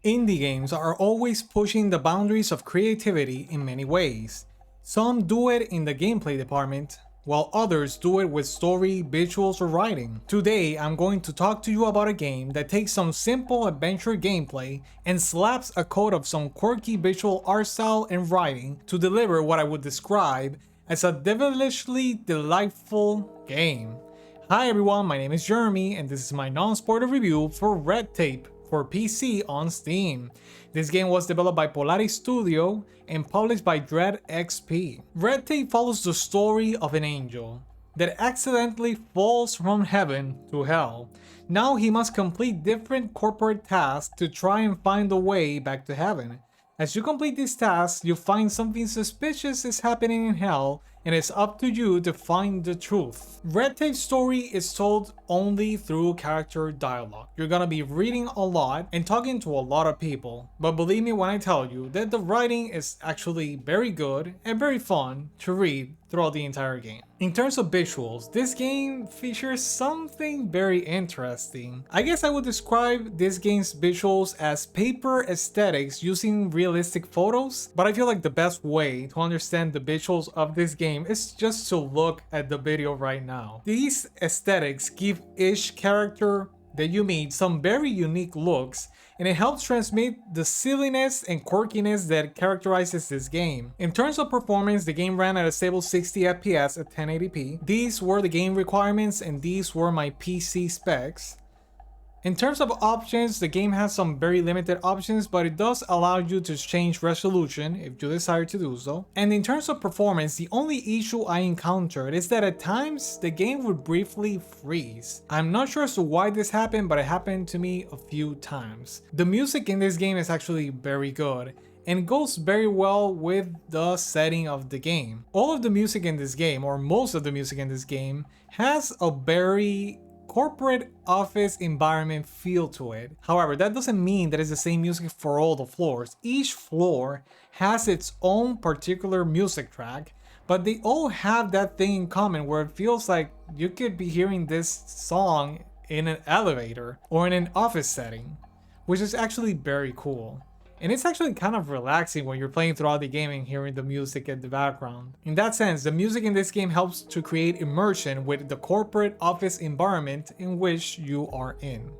Indie games are always pushing the boundaries of creativity in many ways. Some do it in the gameplay department, while others do it with story, visuals, or writing. Today, I'm going to talk to you about a game that takes some simple adventure gameplay and slaps a coat of some quirky visual art style and writing to deliver what I would describe as a devilishly delightful game. Hi everyone, my name is Jeremy, and this is my non-spoiler review for Red Tape for PC on Steam. This game was developed by Polaris Studio and published by Dread XP. Red Tape follows the story of an angel that accidentally falls from heaven to hell. Now he must complete different corporate tasks to try and find the way back to heaven. As you complete these tasks, you find something suspicious is happening in hell, and it's up to you to find the truth. Red Tape's story is told only through character dialogue. You're gonna be reading a lot and talking to a lot of people, but believe me when I tell you that the writing is actually very good and very fun to read throughout the entire game. In terms of visuals, this game features something very interesting. I guess I would describe this game's visuals as paper aesthetics using realistic photos, but I feel like the best way to understand the visuals of this game is just to look at the video right now. These aesthetics give each character that you meet some very unique looks, and it helps transmit the silliness and quirkiness that characterizes this game. In terms of performance, the game ran at a stable 60 FPS at 1080p. These were the game requirements and these were my PC specs. In terms of options, the game has some very limited options, but it does allow you to change resolution if you desire to do so. And in terms of performance, the only issue I encountered is that at times the game would briefly freeze. I'm not sure as to why this happened, but it happened to me a few times. The music in this game is actually very good and goes very well with the setting of the game. All of the music in this game, or most of the music in this game, has a very corporate office environment feel to it. However, that doesn't mean that it's the same music for all the floors. Each floor has its own particular music track, but they all have that thing in common where it feels like you could be hearing this song in an elevator or in an office setting, which is actually very cool. And it's actually kind of relaxing when you're playing throughout the game and hearing the music in the background. In that sense, the music in this game helps to create immersion with the corporate office environment in which you are in.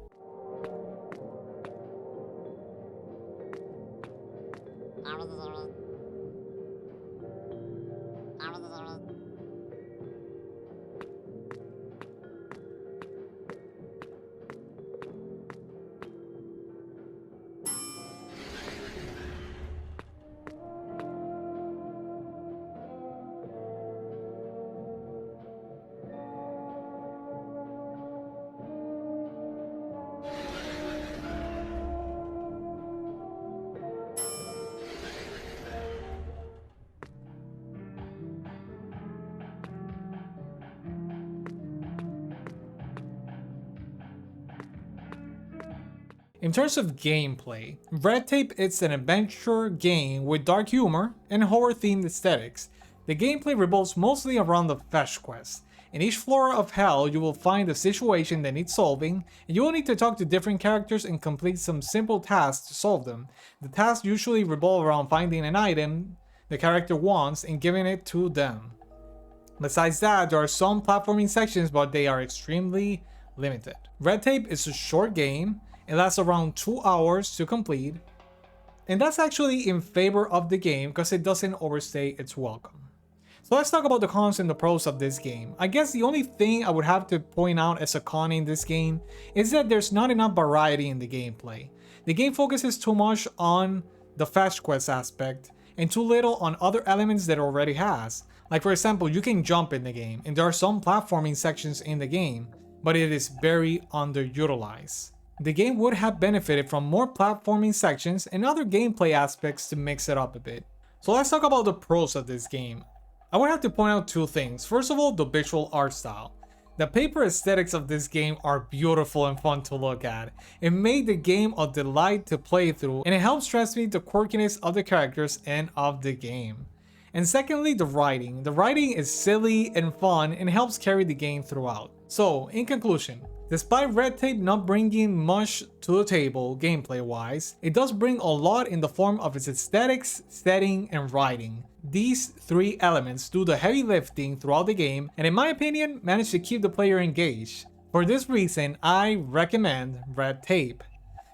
In terms of gameplay, Red Tape is an adventure game with dark humor and horror-themed aesthetics. The gameplay revolves mostly around the fetch quest. In each floor of hell, you will find a situation that needs solving, and you will need to talk to different characters and complete some simple tasks to solve them. The tasks usually revolve around finding an item the character wants and giving it to them. Besides that, there are some platforming sections, but they are extremely limited. Red Tape is a short game. It lasts around 2 hours to complete, and that's actually in favor of the game because it doesn't overstay its welcome. So let's talk about the cons and the pros of this game. I guess the only thing I would have to point out as a con in this game is that there's not enough variety in the gameplay. The game focuses too much on the fetch quest aspect and too little on other elements that it already has. Like for example, you can jump in the game, and there are some platforming sections in the game, but it is very underutilized. The game would have benefited from more platforming sections and other gameplay aspects to mix it up a bit. So let's talk about the pros of this game. I would have to point out two things. First of all, the visual art style. The paper aesthetics of this game are beautiful and fun to look at. It made the game a delight to play through, and it helps transmit the quirkiness of the characters and of the game. And secondly, the writing. The writing is silly and fun and helps carry the game throughout. So, in conclusion, Despite red tape not bringing much to the table gameplay wise, it does bring a lot in the form of its aesthetics, setting, and writing. These three elements do the heavy lifting throughout the game and in my opinion manage to keep the player engaged. For this reason, I recommend red tape.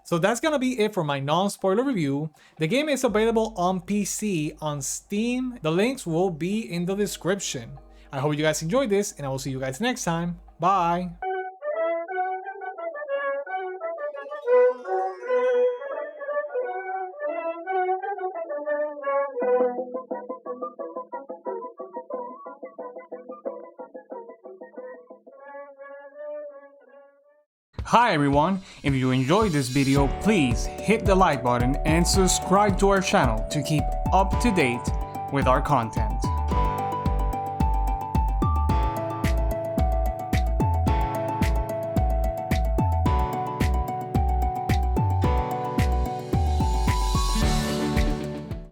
So that's gonna be it for my non-spoiler review. The game is available on PC on Steam. The links will be in the description. I hope you guys enjoyed this and I will see you guys next time. Bye! Hi everyone, if you enjoyed this video, please hit the like button and subscribe to our channel to keep up to date with our content.